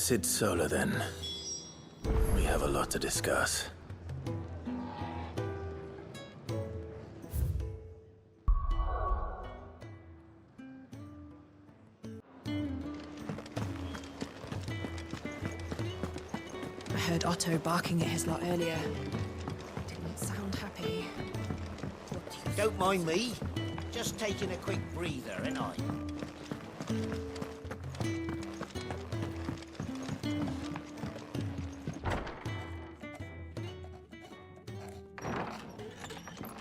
Sid Solar, then. We have a lot to discuss. I heard Otto barking at his lot earlier. Didn't sound happy. Don't mind me. Just taking a quick breather, ain't I?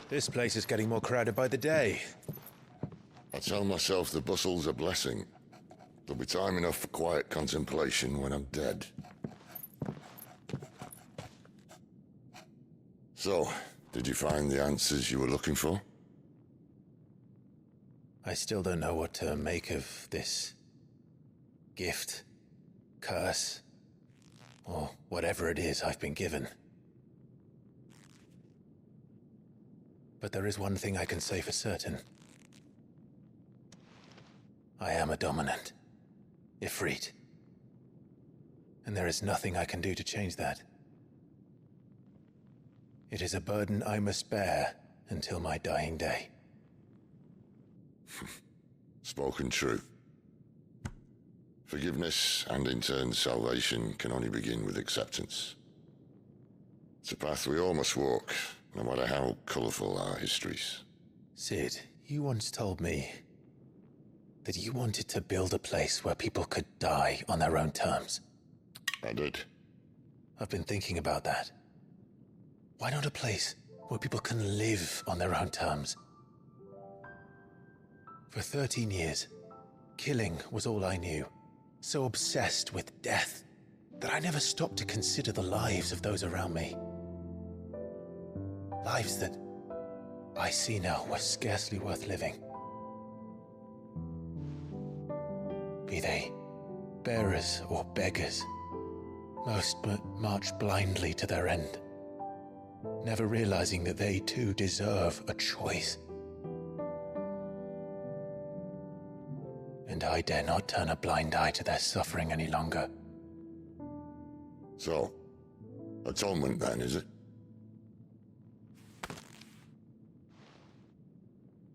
This place is getting more crowded by the day. I tell myself the bustle's a blessing. There'll be time enough for quiet contemplation when I'm dead. So, did you find the answers you were looking for? I still don't know what to make of this gift, curse, or whatever it is I've been given. But there is one thing I can say for certain. I am a dominant, Ifrit. And there is nothing I can do to change that. It is a burden I must bear until my dying day. Spoken true. Forgiveness and in turn salvation can only begin with acceptance. It's a path we all must walk, no matter how colourful our histories. Sid, you once told me that you wanted to build a place where people could die on their own terms. I did. I've been thinking about that. Why not a place where people can live on their own terms? For 13 years, killing was all I knew. So obsessed with death that I never stopped to consider the lives of those around me. Lives that I see now were scarcely worth living. Be they bearers or beggars, most march blindly to their end, never realizing that they too deserve a choice. And I dare not turn a blind eye to their suffering any longer. So, atonement then, is it?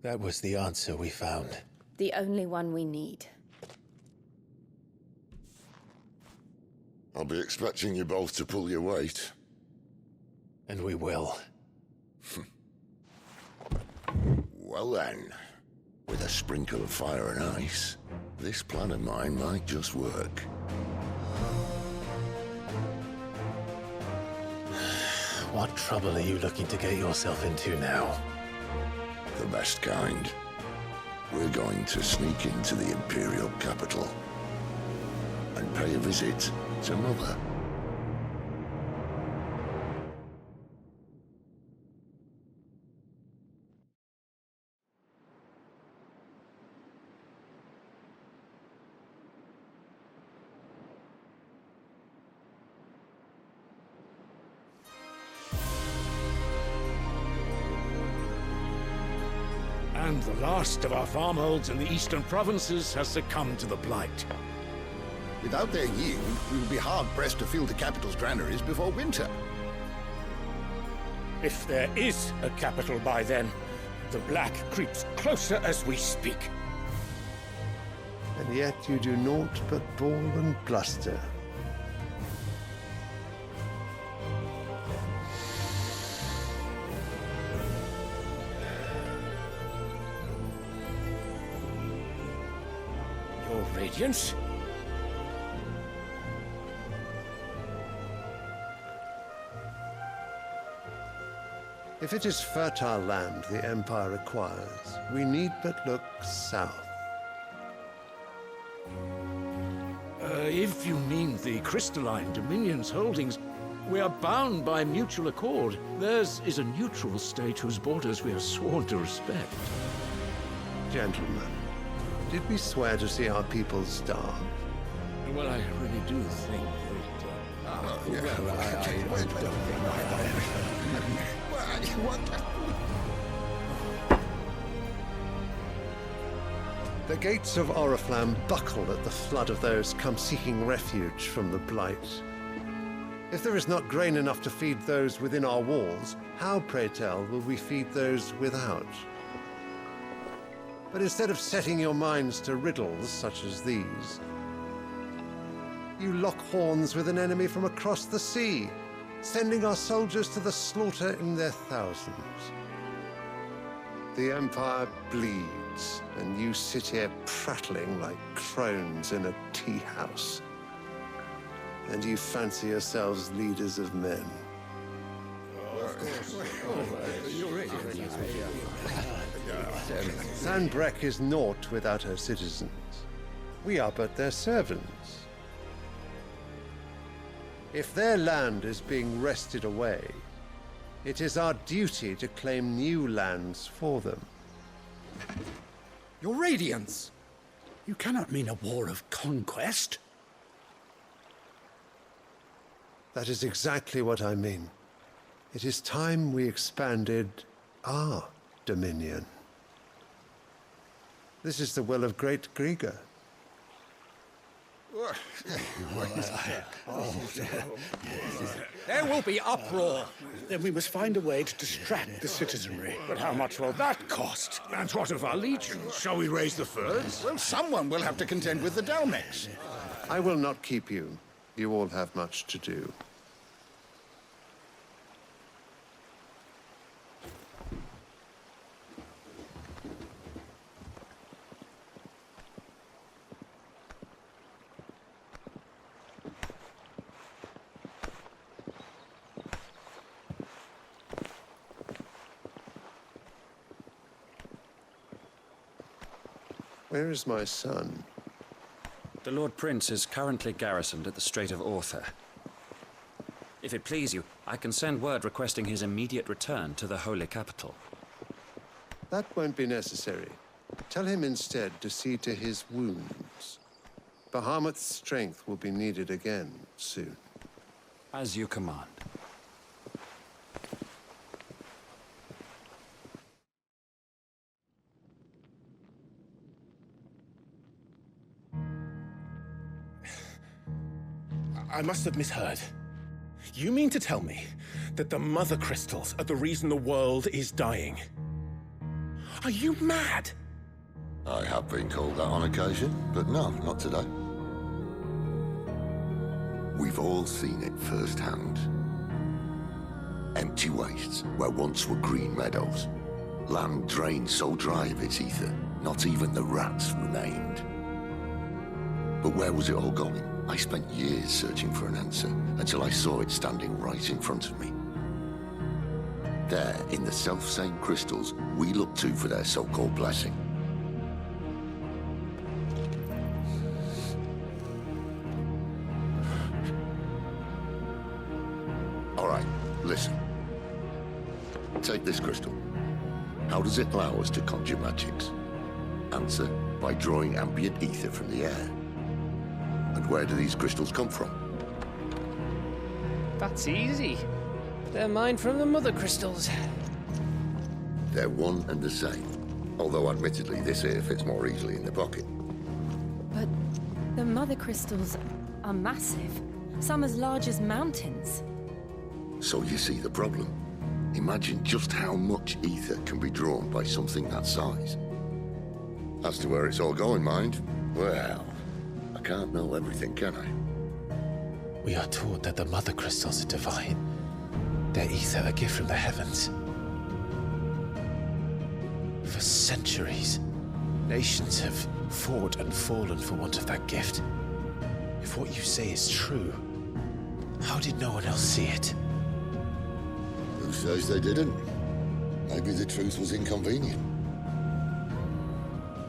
That was the answer we found. The only one we need. I'll be expecting you both to pull your weight. And we will. Well then, with a sprinkle of fire and ice, this plan of mine might just work. What trouble are you looking to get yourself into now? The best kind. We're going to sneak into the Imperial capital and pay a visit to Mother. And the last of our farmholds in the eastern provinces has succumbed to the blight. Without their yield, we will be hard-pressed to fill the capital's granaries before winter. If there is a capital by then, the black creeps closer as we speak. And yet you do naught but bawl and bluster. Your Radiance? If it is fertile land the Empire requires, we need but look south. If you mean the crystalline Dominion's holdings, we are bound by mutual accord. Theirs is a neutral state whose borders we are sworn to respect. Gentlemen, did we swear to see our people starve? Well, I really do think that... I don't think what? The gates of Oriflamme buckle at the flood of those come seeking refuge from the Blight. If there is not grain enough to feed those within our walls, how, pray tell, will we feed those without? But instead of setting your minds to riddles such as these, you lock horns with an enemy from across the sea, sending our soldiers to the slaughter in their thousands. The Empire bleeds, and you sit here prattling like crones in a tea house. And you fancy yourselves leaders of men. Sanbreque is naught without her citizens. We are but their servants. If their land is being wrested away, it is our duty to claim new lands for them. Your Radiance! You cannot mean a war of conquest. That is exactly what I mean. It is time we expanded our dominion. This is the will of great Grieger. There will be uproar. Then we must find a way to distract the citizenry. But how much will that cost? And what of our legions? Shall we raise the furs? Well, someone will have to contend with the Dalmex. I will not keep you. You all have much to do. Where is my son? The Lord Prince is currently garrisoned at the Strait of Arthur. If it please you, I can send word requesting his immediate return to the Holy Capital. That won't be necessary. Tell him instead to see to his wounds. Bahamut's strength will be needed again soon. As you command. I must have misheard. You mean to tell me that the Mothercrystals are the reason the world is dying? Are you mad? I have been called that on occasion, but no, not today. We've all seen it firsthand. Empty wastes where once were green meadows. Land drained so dry of its ether, not even the rats remained. But where was it all going? I spent years searching for an answer, until I saw it standing right in front of me. There, in the self-same crystals, we look to for their so-called blessing. All right, listen. Take this crystal. How does it allow us to conjure magics? Answer, by drawing ambient ether from the air. And where do these crystals come from? That's easy. They're mine from the Mothercrystals. They're one and the same. Although admittedly this here fits more easily in the pocket. But the Mothercrystals are massive. Some as large as mountains. So you see the problem. Imagine just how much ether can be drawn by something that size. As to where it's all going, mind, well, I can't know everything, can I? We are taught that the Mothercrystals are divine. Their ether a gift from the heavens. For centuries, nations have fought and fallen for want of that gift. If what you say is true, how did no one else see it? Who says they didn't? Maybe the truth was inconvenient.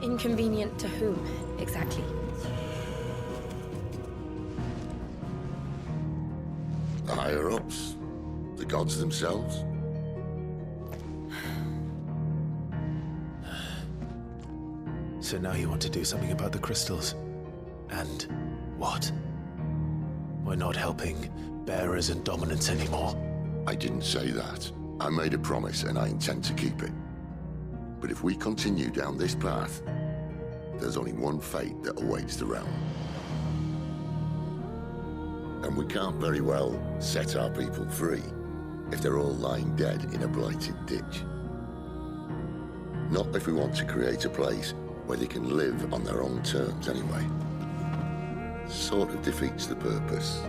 Inconvenient to whom, exactly? The higher-ups, the gods themselves. So now you want to do something about the crystals? And what? We're not helping bearers and dominants anymore. I didn't say that. I made a promise and I intend to keep it. But if we continue down this path, there's only one fate that awaits the realm. And we can't very well set our people free if they're all lying dead in a blighted ditch. Not if we want to create a place where they can live on their own terms anyway. Sort of defeats the purpose.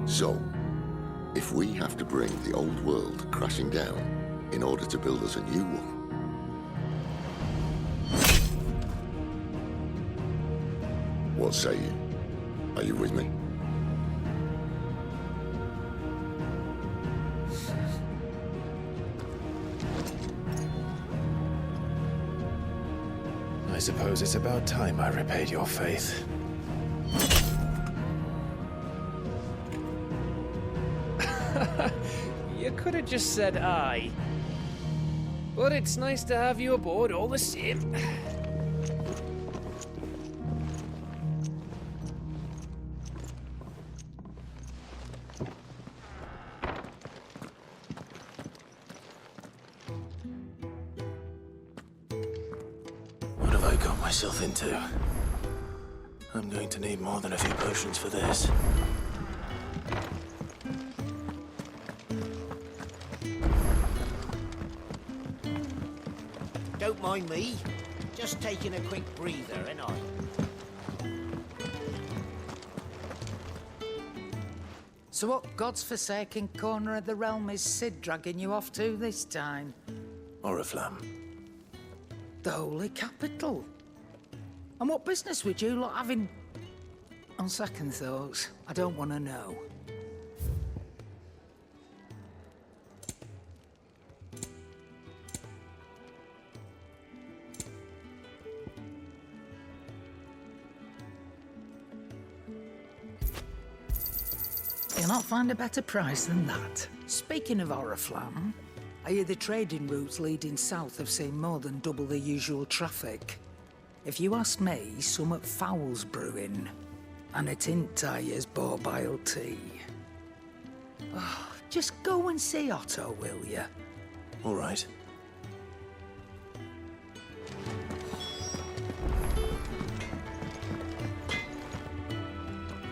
So, if we have to bring the old world crashing down in order to build us a new one, what say you? Are you with me? I suppose it's about time I repaid your faith. You could have just said aye. But it's nice to have you aboard all the same. What have I got myself into? I'm going to need more than a few potions for this. Don't mind me. Just taking a quick breather, ain't I? So what God's forsaken corner of the realm is Sid dragging you off to this time? Oriflamme. The holy capital. And what business would you lot having? On second thoughts, I don't want to know. You'll not find a better price than that. Speaking of Oriflamme, I hear the trading routes leading south have seen more than double the usual traffic. If you ask me, summat foul's brewing. And it ain't Tyre's borbile tea. Oh, just go and see Otto, will you? All right.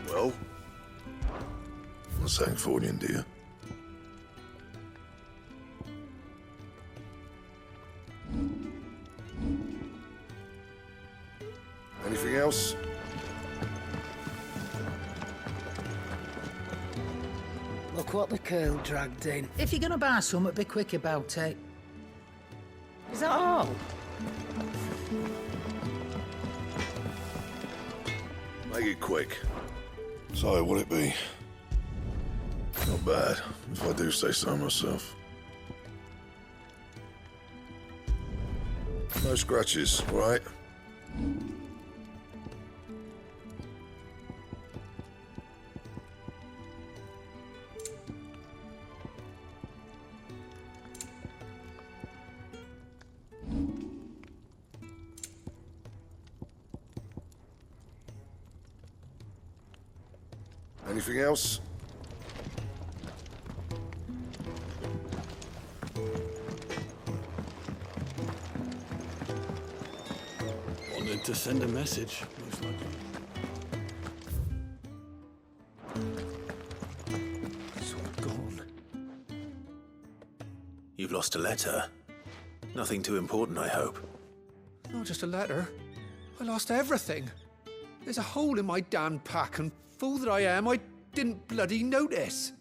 Well, what's that for you, dear? Anything else? Look what the curl dragged in. If you're gonna buy something, be quick about it. Is that all? Make it quick. So, will it be? Not bad, if I do say so myself. No scratches, all right? Anything else? Wanted to send a message, most likely. It's all gone. You've lost a letter. Nothing too important, I hope. Not just a letter. I lost everything. There's a hole in my damn pack, and fool that I am, I didn't bloody notice.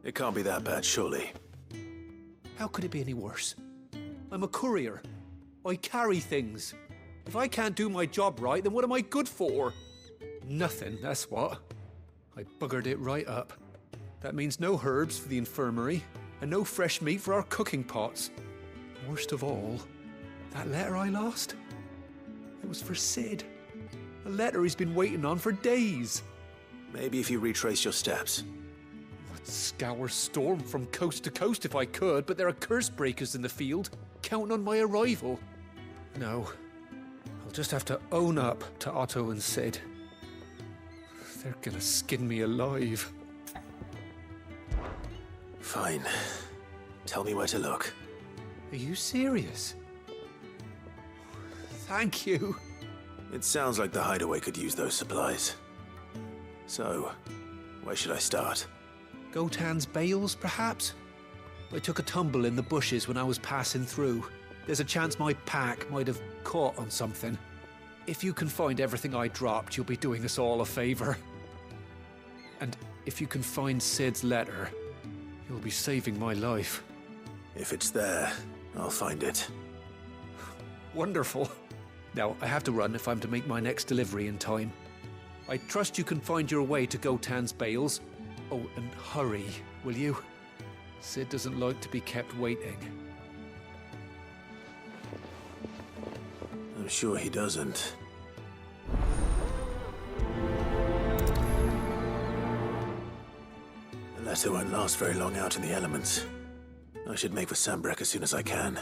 It can't be that bad, surely. How could it be any worse? I'm a courier. I carry things. If I can't do my job right, then what am I good for? Nothing, that's what. I buggered it right up. That means no herbs for the infirmary, and no fresh meat for our cooking pots. Worst of all, that letter I lost, it was for Sid. A letter he's been waiting on for days. Maybe if you retrace your steps. I'd scour Storm from coast to coast if I could, but there are curse breakers in the field, counting on my arrival. No, I'll just have to own up to Otto and Sid. They're gonna skin me alive. Fine. Tell me where to look. Are you serious? Thank you. It sounds like the Hideaway could use those supplies. So, where should I start? Gotan's bales, perhaps? I took a tumble in the bushes when I was passing through. There's a chance my pack might have caught on something. If you can find everything I dropped, you'll be doing us all a favor. And if you can find Sid's letter, you'll be saving my life. If it's there, I'll find it. Wonderful. Now, I have to run if I'm to make my next delivery in time. I trust you can find your way to Gotan's bales. Oh, and hurry, will you? Sid doesn't like to be kept waiting. I'm sure he doesn't. The letter won't last very long out in the elements. I should make for Sambrek as soon as I can.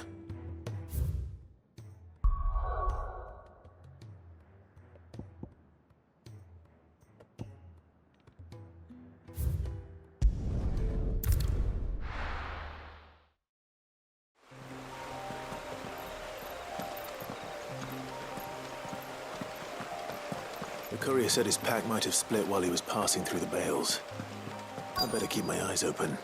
The courier said his pack might have split while he was passing through the bales. I'd better keep my eyes open.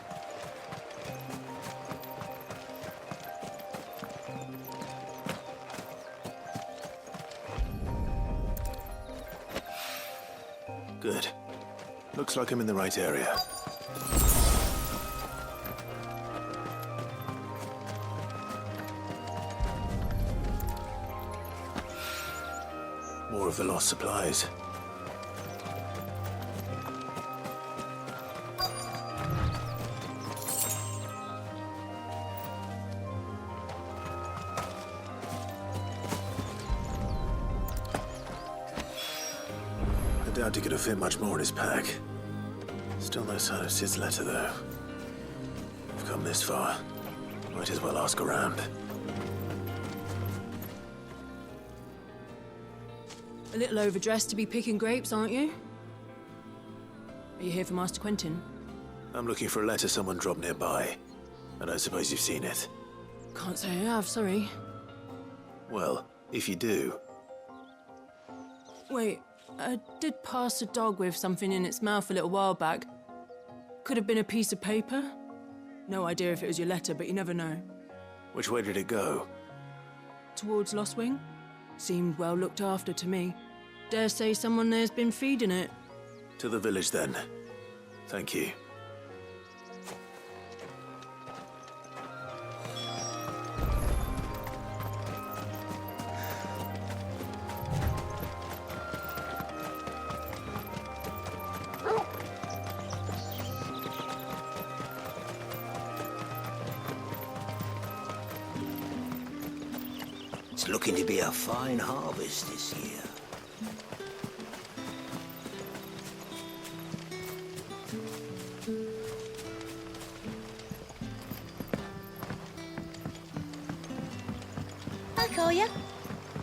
Good. Looks like I'm in the right area. More of the lost supplies. I doubt he could have fit much more in his pack. Still no sign of Sid's letter, though. We've come this far. Might as well ask around. A little overdressed to be picking grapes, aren't you? Are you here for Master Quentin? I'm looking for a letter someone dropped nearby. I don't suppose you've seen it. Can't say I have, sorry. Well, if you do... Wait, I did pass a dog with something in its mouth a little while back. Could have been a piece of paper. No idea if it was your letter, but you never know. Which way did it go? Towards Lost Wing? Seemed well looked after to me. Dare say someone there's been feeding it. To the village, then. Thank you. It's looking to be a fine harvest this year. Hi, Kolya.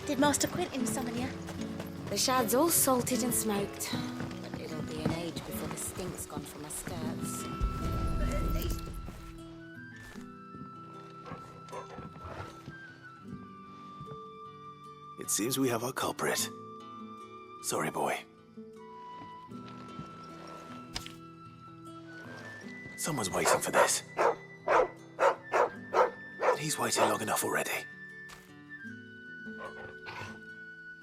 Did Master Quentin summon you? The shad's all salted and smoked, but it'll be an age before the stink's gone from my skirts. But at least... It seems we have our culprit. Sorry, boy. Someone's waiting for this. But he's waited long enough already.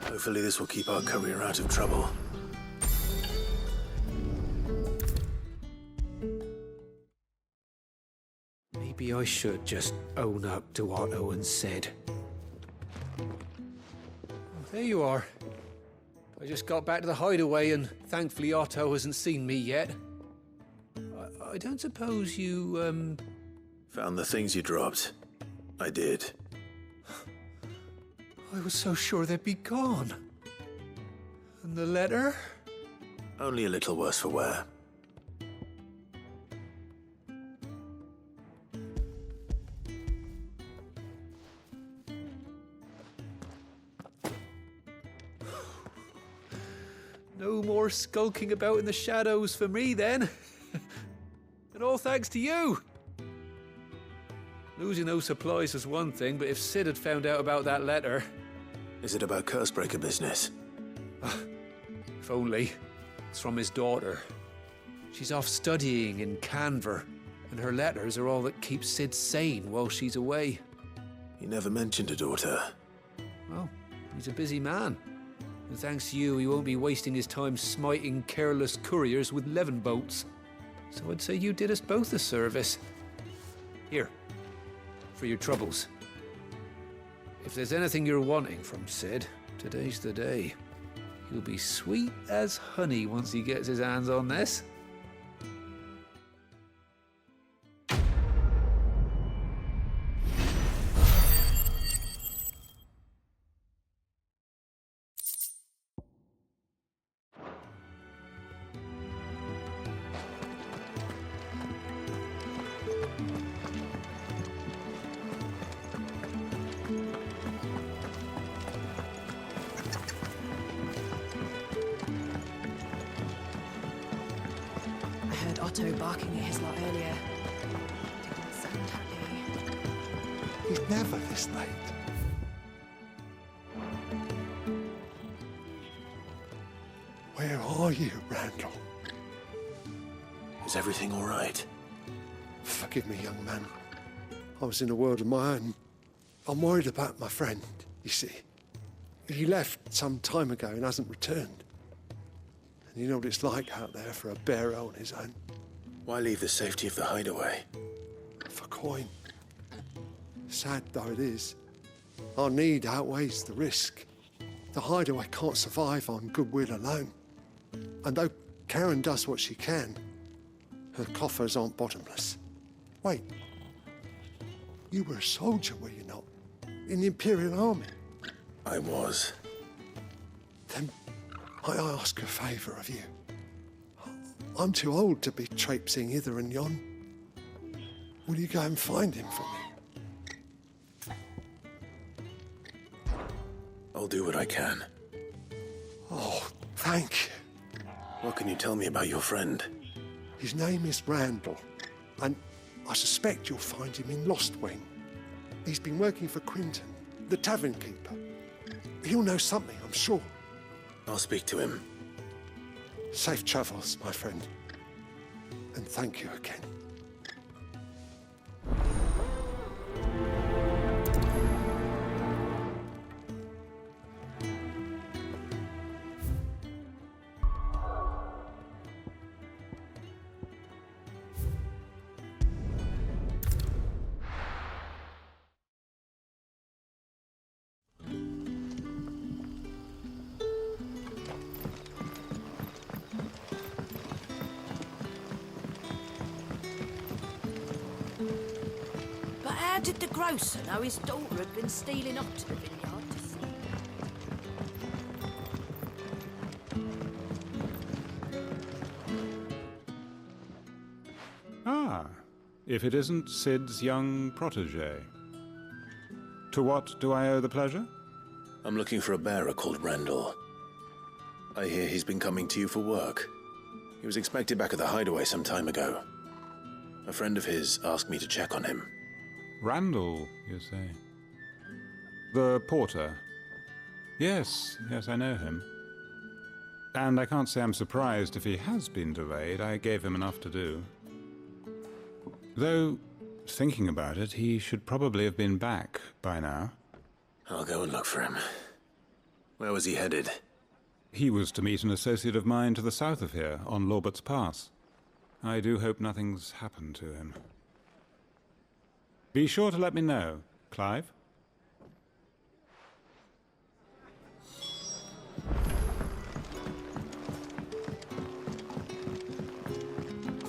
Hopefully this will keep our courier out of trouble. Maybe I should just own up to Otto and Sid. There you are. I just got back to the Hideaway and thankfully Otto hasn't seen me yet. I don't suppose you, Found the things you dropped. I did. I was so sure they'd be gone. And the letter? Only a little worse for wear. No more skulking about in the shadows for me, then. And all thanks to you. Losing those supplies is one thing, but if Sid had found out about that letter, Is it about Cursebreaker business? If only. It's from his daughter. She's off studying in Canver, and her letters are all that keep Sid sane while she's away. He never mentioned a daughter. Well, he's a busy man. And thanks to you, he won't be wasting his time smiting careless couriers with levin bolts. So I'd say you did us both a service. Here, for your troubles. If there's anything you're wanting from Sid, today's the day. He'll be sweet as honey once he gets his hands on this. Otto barking at his lot earlier. Didn't sound happy. He's never this late. Where are you, Randall? Is everything all right? Forgive me, young man. I was in a world of my own. I'm worried about my friend, you see. He left some time ago and hasn't returned. And you know what it's like out there for a bearer on his own. Why leave the safety of the Hideaway? For coin. Sad though it is, our need outweighs the risk. The Hideaway can't survive on goodwill alone. And though Karen does what she can, her coffers aren't bottomless. Wait, you were a soldier, were you not? In the Imperial Army? I was. Then I ask a favour of you. I'm too old to be traipsing hither and yon. Will you go and find him for me? I'll do what I can. Oh, thank you. What can you tell me about your friend? His name is Randall, and I suspect you'll find him in Lost Wing. He's been working for Quinton, the tavern keeper. He'll know something, I'm sure. I'll speak to him. Safe travels, my friend. And thank you again. How did the grocer know his daughter had been stealing up to the vineyard to see? Ah, if it isn't Sid's young protege. To what do I owe the pleasure? I'm looking for a bearer called Randall. I hear he's been coming to you for work. He was expected back at the Hideaway some time ago. A friend of his asked me to check on him. Randall, you say? The porter? Yes, I know him. And I can't say I'm surprised if he has been delayed. I gave him enough to do. Though, thinking about it, he should probably have been back by now. I'll go and look for him. Where was he headed? He was to meet an associate of mine to the south of here, on Lorbert's Pass. I do hope nothing's happened to him. Be sure to let me know, Clive.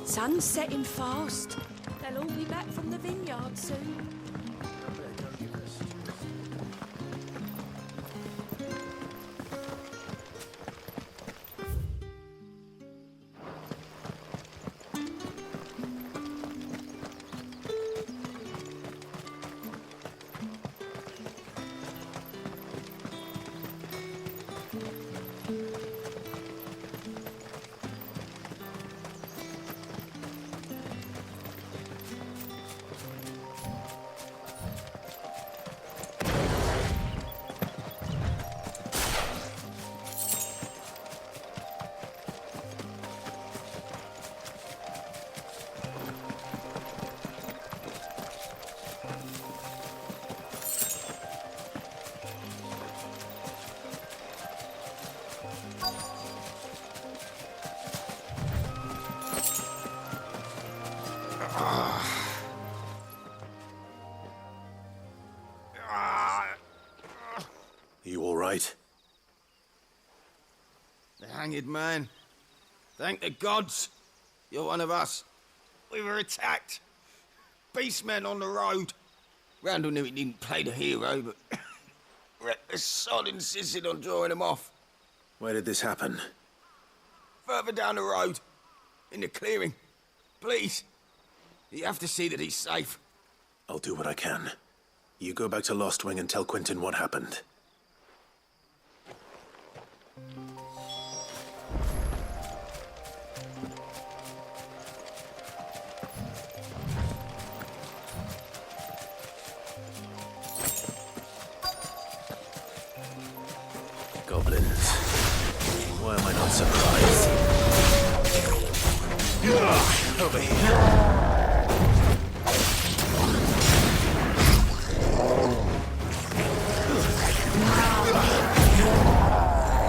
Sun's setting fast. They'll all be back from the vineyard soon. right? The hanged man. Thank the gods. You're one of us. We were attacked. Beastmen on the road. Randall knew he didn't play the hero, but the sod insisted on drawing him off. Where did this happen? Further down the road. In the clearing. Please. You have to see that he's safe. I'll do what I can. You go back to Lost Wing and tell Quentin what happened. Goblins. Why am I not surprised? Over here.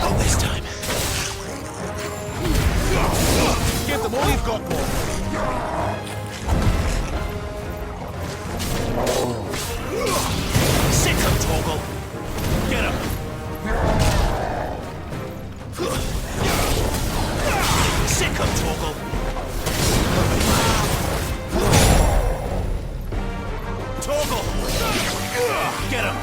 Not this time. Give them all you've got, boy. Sick him, Torgal. Get him. Sick him, Torgal. Torgal. Get him.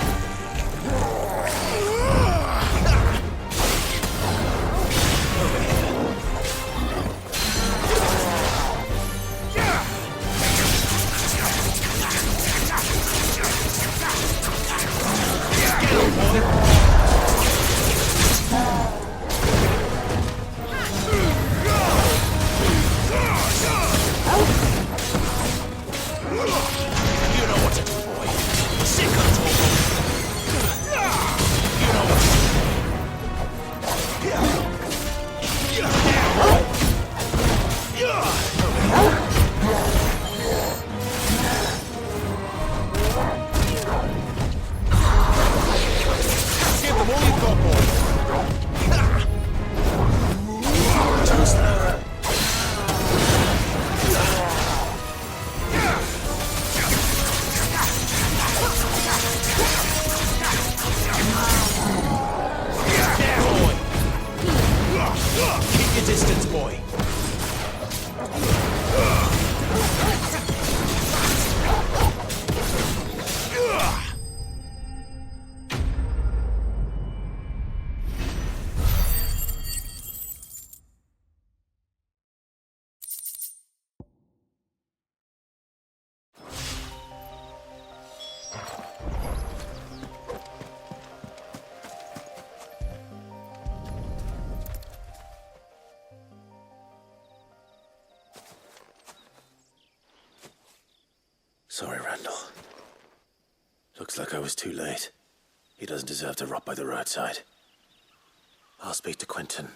Sorry, Randall. Looks like I was too late. He doesn't deserve to rot by the roadside. I'll speak to Quentin.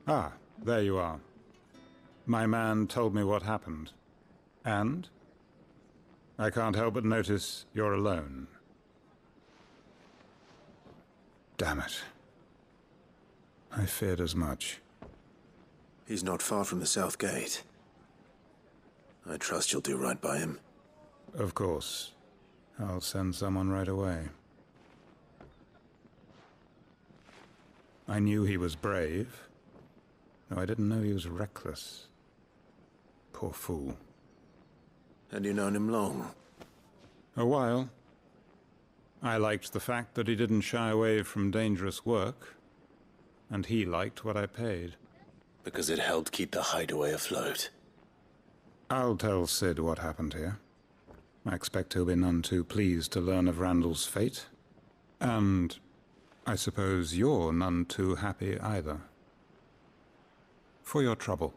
Ah, there you are. My man told me what happened. And? I can't help but notice you're alone. Damn it. I feared as much. He's not far from the South Gate. I trust you'll do right by him. Of course. I'll send someone right away. I knew he was brave, though I didn't know he was reckless. Poor fool. And you known him long? A while. I liked the fact that he didn't shy away from dangerous work, and he liked what I paid. Because it helped keep the Hideaway afloat. I'll tell Sid what happened here. I expect he'll be none too pleased to learn of Randall's fate. And I suppose you're none too happy either. For your trouble.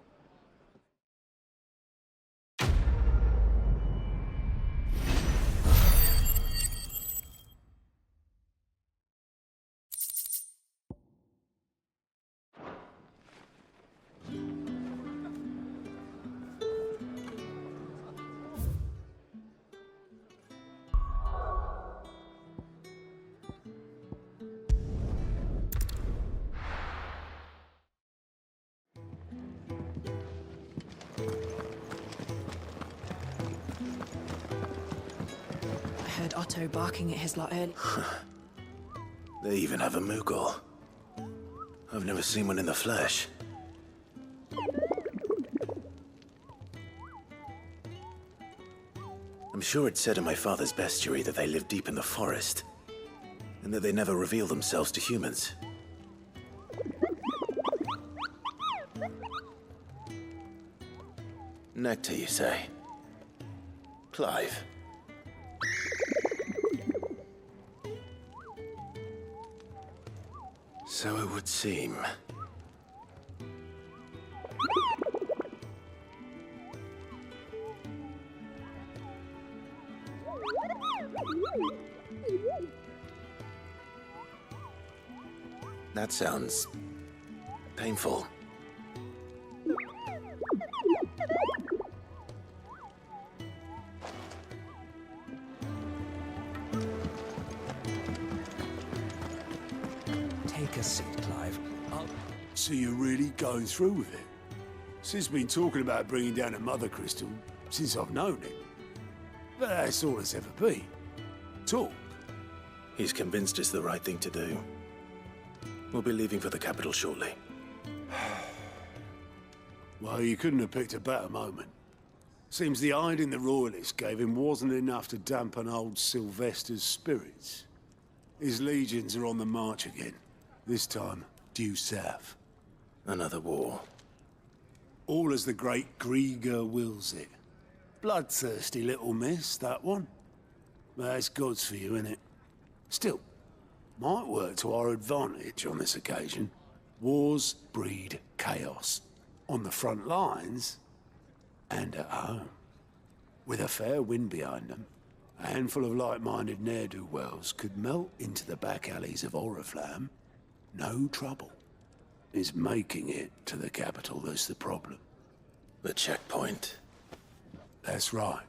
heard Otto barking at his lot earlier. They even have a Moogle. I've never seen one in the flesh. I'm sure it said in my father's bestiary that they live deep in the forest, and that they never reveal themselves to humans. Nectar, you say? Clive. So it would seem. That sounds painful. Take a seat, Clive. So you're really going through with it? Sid's been talking about bringing down a Mothercrystal since I've known him. But that's all it's ever been. Talk. He's convinced it's the right thing to do. We'll be leaving for the capital shortly. Well, you couldn't have picked a better moment. Seems the hiding the Royalists gave him wasn't enough to dampen old Sylvester's spirits. His legions are on the march again. This time, due south. Another war. All as the great Grieger wills it. Bloodthirsty little miss, that one. That's God's for you, innit? Still, might work to our advantage on this occasion. Wars breed chaos. On the front lines, and at home. With a fair wind behind them, a handful of like-minded ne'er-do-wells could melt into the back alleys of Oriflamme. No trouble. It's making it to the capital that's the problem. The checkpoint. That's right.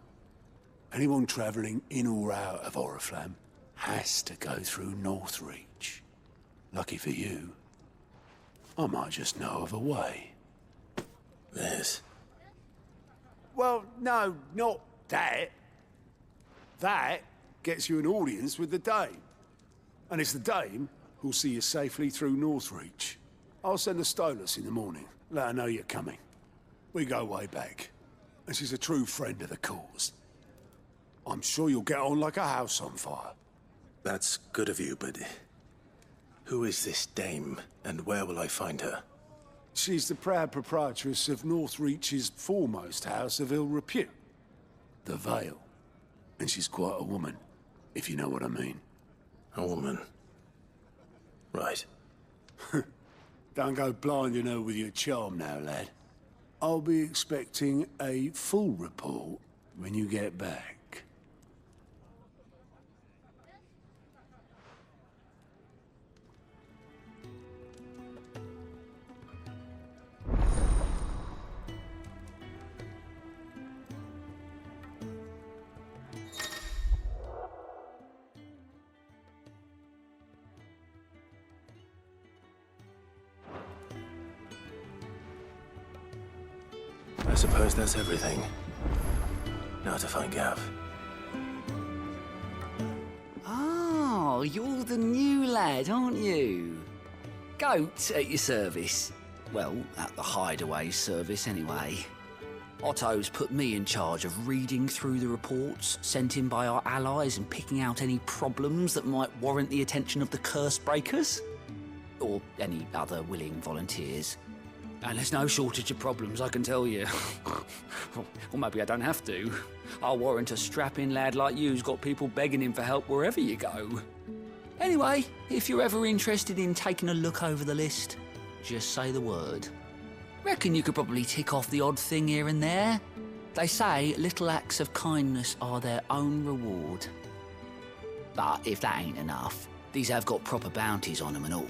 Anyone travelling in or out of Oriflamme has to go through Northreach. Lucky for you, I might just know of a way. This? Well, no, not that. That gets you an audience with the Dame. And it's the Dame who'll see you safely through Northreach. I'll send a Stolas in the morning. Let her know you're coming. We go way back. And she's a true friend of the cause. I'm sure you'll get on like a house on fire. That's good of you, but who is this Dame, and where will I find her? She's the proud proprietress of Northreach's foremost house of ill repute, the Vale. And she's quite a woman, if you know what I mean. A woman? Right. Don't go blinding her with your charm now, lad. I'll be expecting a full report when you get back. I suppose that's everything. Now to find Gav. Oh, you're the new lad, aren't you? Goat at your service. Well, at the Hideaway service, anyway. Otto's put me in charge of reading through the reports sent in by our allies and picking out any problems that might warrant the attention of the Curse Breakers. Or any other willing volunteers. And there's no shortage of problems, I can tell you. Or maybe I don't have to. I'll warrant a strapping lad like you's got people begging him for help wherever you go. Anyway, if you're ever interested in taking a look over the list, just say the word. Reckon you could probably tick off the odd thing here and there. They say little acts of kindness are their own reward. But if that ain't enough, these have got proper bounties on them and all.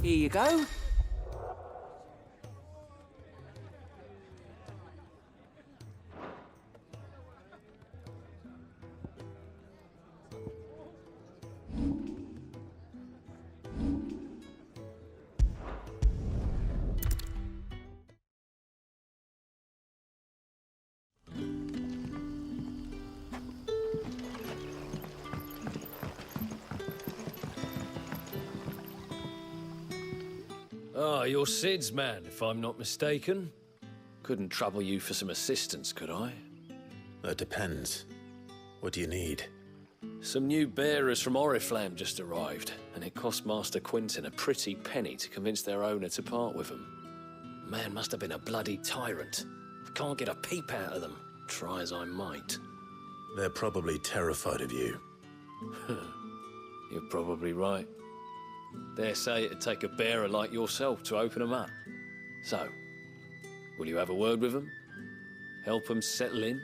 Here you go. Ah, you're Sid's man, if I'm not mistaken. Couldn't trouble you for some assistance, could I? That depends. What do you need? Some new bearers from Oriflamme just arrived, and it cost Master Quinton a pretty penny to convince their owner to part with them. Man must have been a bloody tyrant. Can't get a peep out of them, try as I might. They're probably terrified of you. You're probably right. Dare say it'd take a bearer like yourself to open them up. So, will you have a word with them? Help them settle in?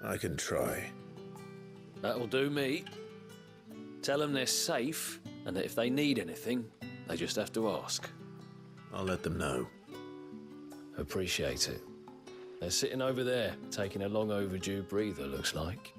I can try. That'll do me. Tell them they're safe, and that if they need anything, they just have to ask. I'll let them know. Appreciate it. They're sitting over there, taking a long overdue breather, looks like.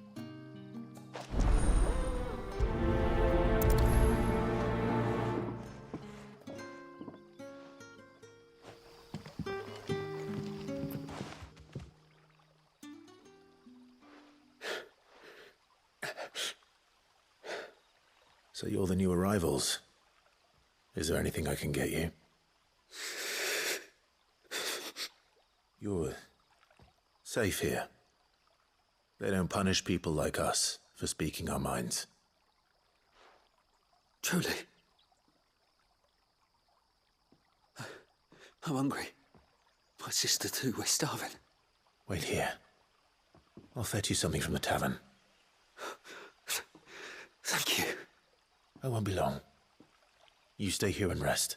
So you're the new arrivals. Is there anything I can get you? You're safe here. They don't punish people like us for speaking our minds. Truly. I'm hungry. My sister too, we're starving. Wait here. I'll fetch you something from the tavern. Thank you. I won't be long. You stay here and rest.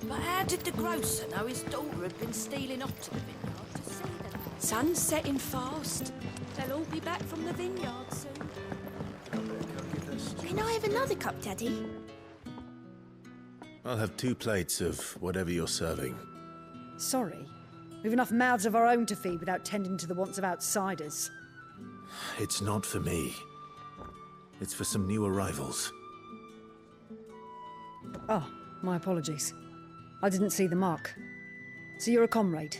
But how did the grocer know his daughter had been stealing off to the vineyard to see them? Sun's setting fast. They'll all be back from the vineyard soon. Can I have another cup, Daddy? I'll have 2 plates of whatever you're serving. Sorry. We've enough mouths of our own to feed without tending to the wants of outsiders. It's not for me. It's for some new arrivals. Oh, my apologies. I didn't see the mark. So you're a comrade.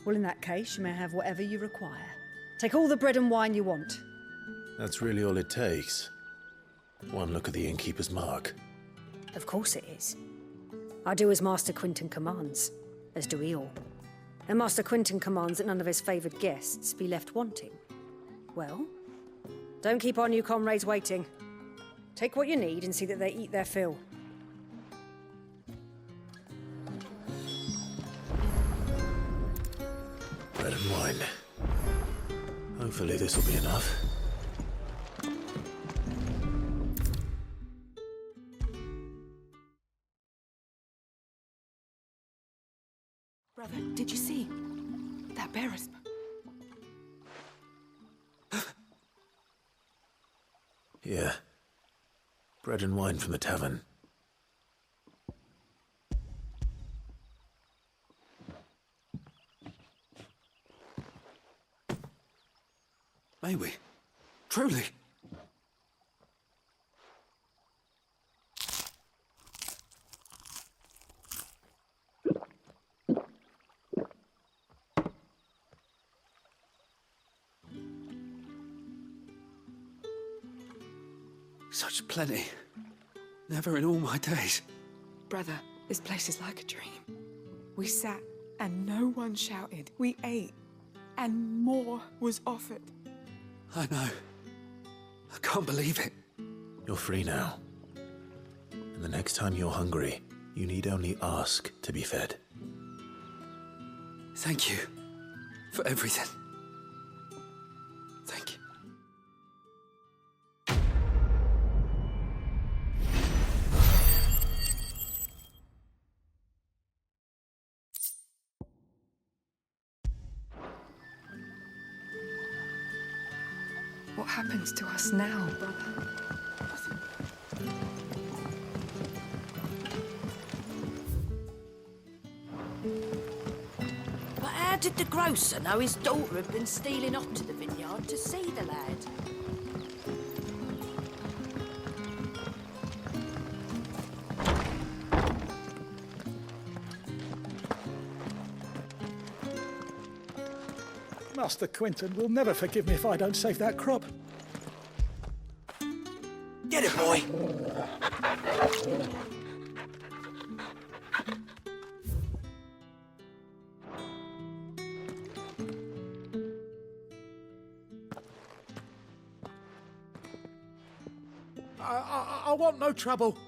Well, in that case, you may have whatever you require. Take all the bread and wine you want. That's really all it takes. One look at the innkeeper's mark. Of course it is. I do as Master Quinton commands, as do we all. And Master Quinton commands that none of his favoured guests be left wanting. Well, don't keep our new comrades waiting. Take what you need and see that they eat their fill. Bread and wine. Hopefully this will be enough. Brother, did you see? That bearer's... Yeah. Bread and wine from the tavern. May we? Truly? Such plenty. Never in all my days. Brother, this place is like a dream. We sat and no one shouted. We ate and more was offered. I know. I can't believe it. You're free now. And the next time you're hungry, you need only ask to be fed. Thank you for everything. Thank you. What happens to us now, brother? But how did the grocer know his daughter had been stealing off to the vineyard to see the lad? Master Quinton will never forgive me if I don't save that crop. Get it, boy! I want no trouble.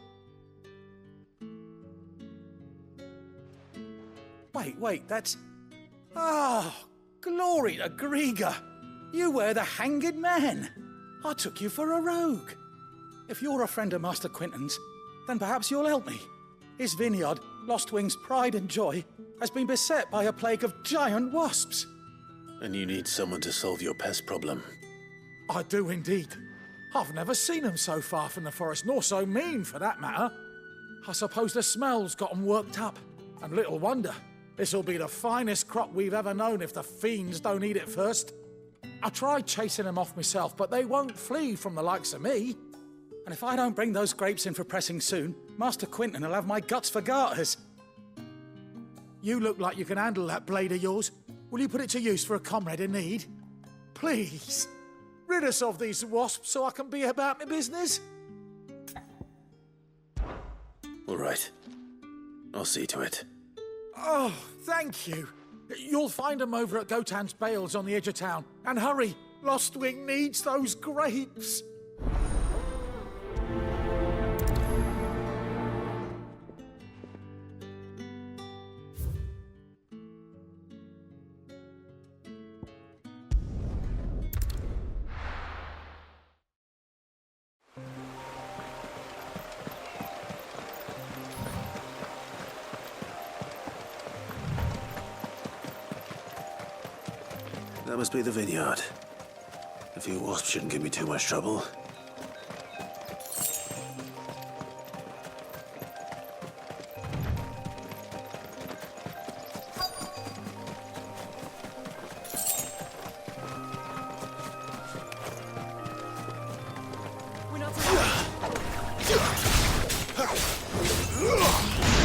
Wait, that's... Ah, glory to Griga! You were the hanged man. I took you for a rogue. If you're a friend of Master Quinton's, then perhaps you'll help me. His vineyard, Lostwing's pride and joy, has been beset by a plague of giant wasps. And you need someone to solve your pest problem. I do indeed. I've never seen them so far from the forest, nor so mean, for that matter. I suppose the smell's got 'em worked up. And little wonder. This'll be the finest crop we've ever known if the fiends don't eat it first. I tried chasing them off myself, but they won't flee from the likes of me. And if I don't bring those grapes in for pressing soon, Master Quinton will have my guts for garters. You look like you can handle that blade of yours. Will you put it to use for a comrade in need? Please, rid us of these wasps so I can be about my business. All right. I'll see to it. Oh, thank you. You'll find them over at Gotan's Bales on the edge of town. And hurry, Lostwing needs those grapes. That must be the vineyard. A few wasps shouldn't give me too much trouble.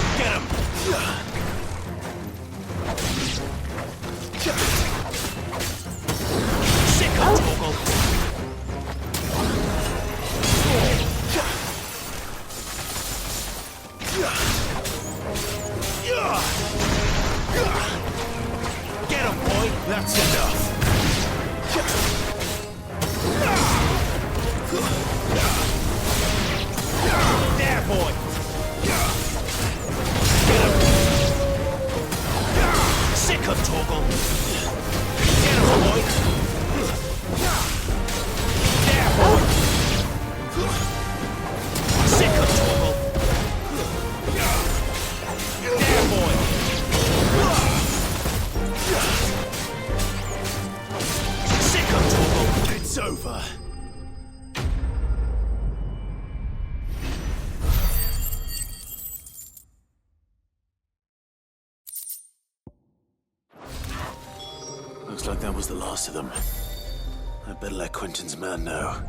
Get him! Get him, boy! That's enough! There, boy! Sick of Torgal! Get him, boy! There, boy! Sick of Torgal! There, boy! Sick of Torgal! It's over! Looks like that was the last of them. I'd better let Quinton's man know.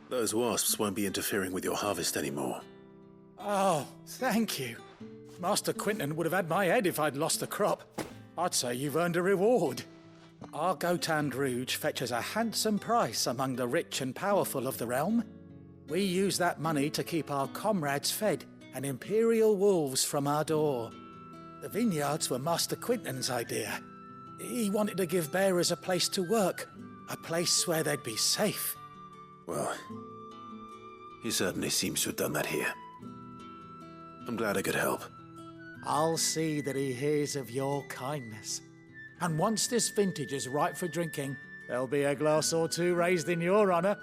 Those wasps won't be interfering with your harvest anymore. Oh, thank you. Master Quinton would have had my head if I'd lost the crop. I'd say you've earned a reward. Our Gotan Rouge fetches a handsome price among the rich and powerful of the realm. We use that money to keep our comrades fed and imperial wolves from our door. The vineyards were Master Quinton's idea. He wanted to give bearers a place to work, a place where they'd be safe. Well, he certainly seems to have done that here. I'm glad I could help. I'll see that he hears of your kindness. And once this vintage is ripe for drinking, there'll be a glass or two raised in your honor.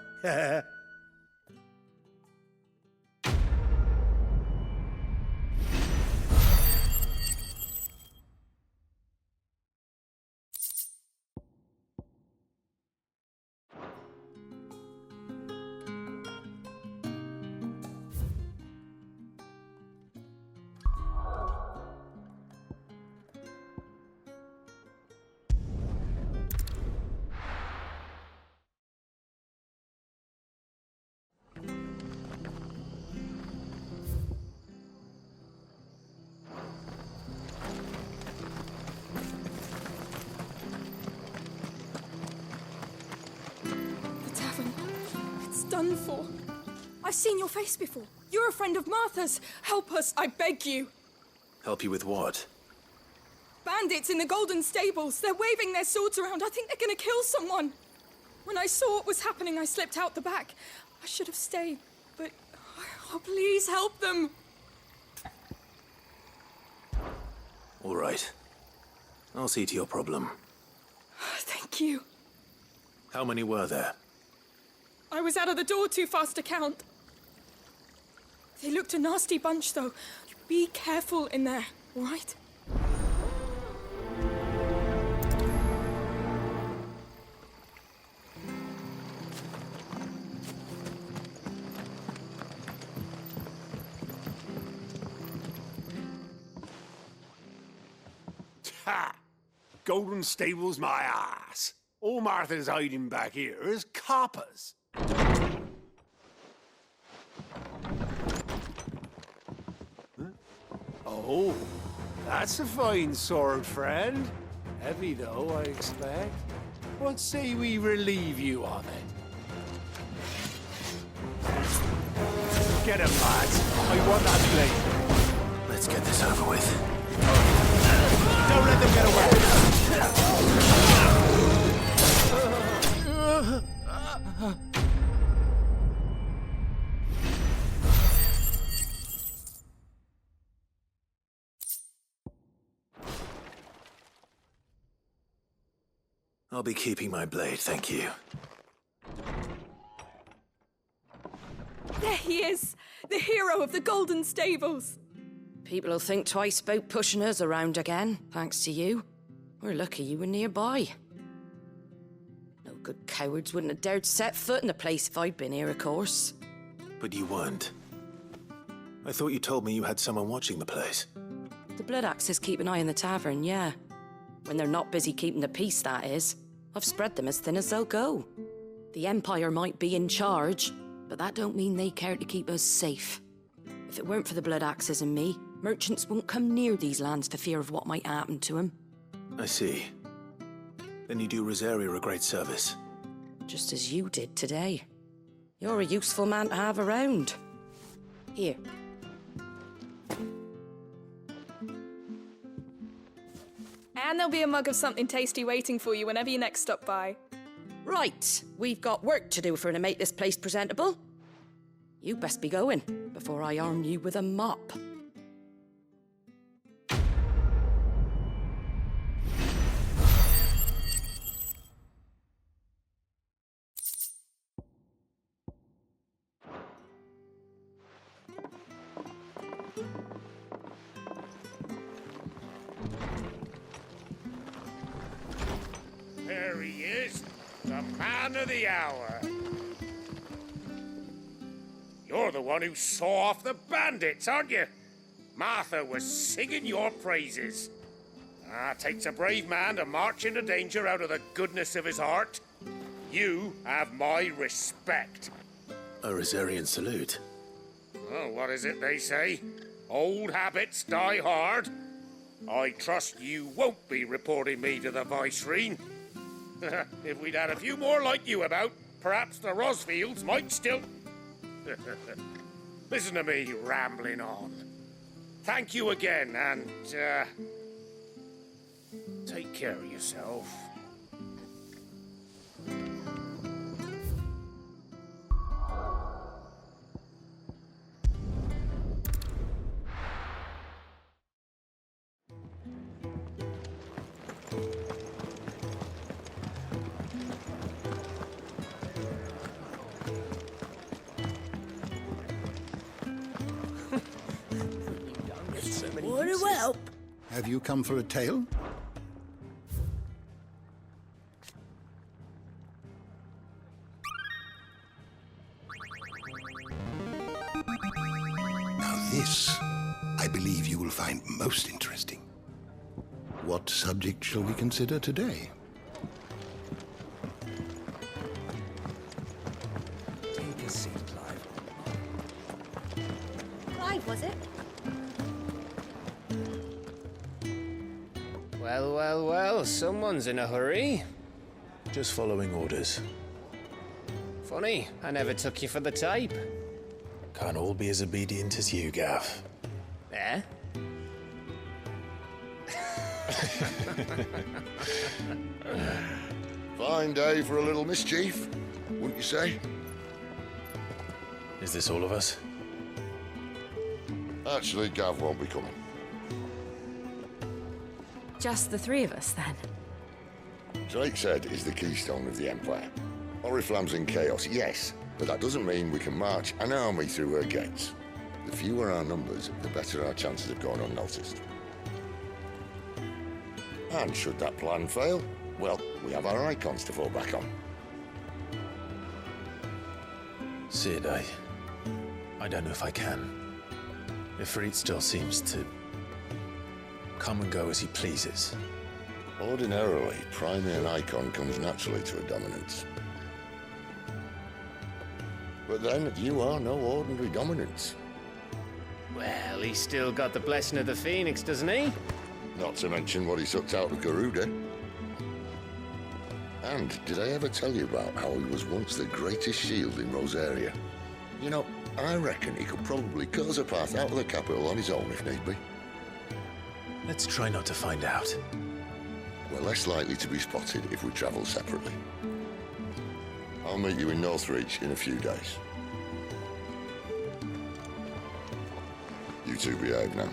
done for. I've seen your face before. You're a friend of Martha's. Help us, I beg you. Help you with what? Bandits in the Golden Stables. They're waving their swords around. I think they're gonna kill someone. When I saw what was happening, I slipped out the back. I should have stayed, but... Oh, please help them. All right. I'll see to your problem. Thank you. How many were there? I was out of the door too fast to count. They looked a nasty bunch, though. Be careful in there, all right? Ha! Golden Stables my ass. All Martha's hiding back here is coppers. Huh? Oh, that's a fine sword, friend. Heavy, though, I expect. What say we relieve you of it? Get him, lads. I want that blade. Let's get this over with. Don't let them get away. I'll be keeping my blade, thank you. There he is, the hero of the Golden Stables. People will think twice about pushing us around again, thanks to you. We're lucky you were nearby. No good cowards wouldn't have dared set foot in the place if I'd been here, of course. But you weren't. I thought you told me you had someone watching the place. The Blood Axes keep an eye on the tavern, yeah. When they're not busy keeping the peace, that is. I've spread them as thin as they'll go. The Empire might be in charge, but that don't mean they care to keep us safe. If it weren't for the Blood Axes and me, merchants won't come near these lands for fear of what might happen to them. I see. Then you do Rosaria a great service. Just as you did today. You're a useful man to have around. Here. And there'll be a mug of something tasty waiting for you whenever you next stop by. Right, we've got work to do to make this place presentable. You best be going, before I arm you with a mop. There he is, the man of the hour. You're the one who saw off the bandits, aren't you? Martha was singing your praises. Takes a brave man to march into danger out of the goodness of his heart. You have my respect. A Rosarian salute. Oh, what is it they say? Old habits die hard. I trust you won't be reporting me to the Viceroy. If we'd had a few more like you about, perhaps the Rosfields might still... Listen to me rambling on. Thank you again, and, take care of yourself. Very well. Have you come for a tale? Now this, I believe you will find most interesting. What subject shall we consider today? Take a seat, Clive. Clive, was it? Well, well, well, someone's in a hurry. Just following orders. Funny, I never took you for the type. Can't all be as obedient as you, Gav. Eh? Fine day for a little mischief, wouldn't you say? Is this all of us? Actually, Gav won't be coming. Just the three of us, then? Drake's Head is the keystone of the Empire. Oriflamme's in chaos, yes, but that doesn't mean we can march an army through her gates. The fewer our numbers, the better our chances of going unnoticed. And should that plan fail, well, we have our icons to fall back on. Sid, I don't know if I can. Ifrit still seems to come and go as he pleases. Ordinarily, priming an icon comes naturally to a dominance. But then, you are no ordinary dominance. Well, he's still got the blessing of the Phoenix, doesn't he? Not to mention what he sucked out of Garuda. And did I ever tell you about how he was once the greatest shield in Rosaria? You know, I reckon he could probably cut us a path out of the capital on his own if need be. Let's try not to find out. We're less likely to be spotted if we travel separately. I'll meet you in Northreach in a few days. You two behave now.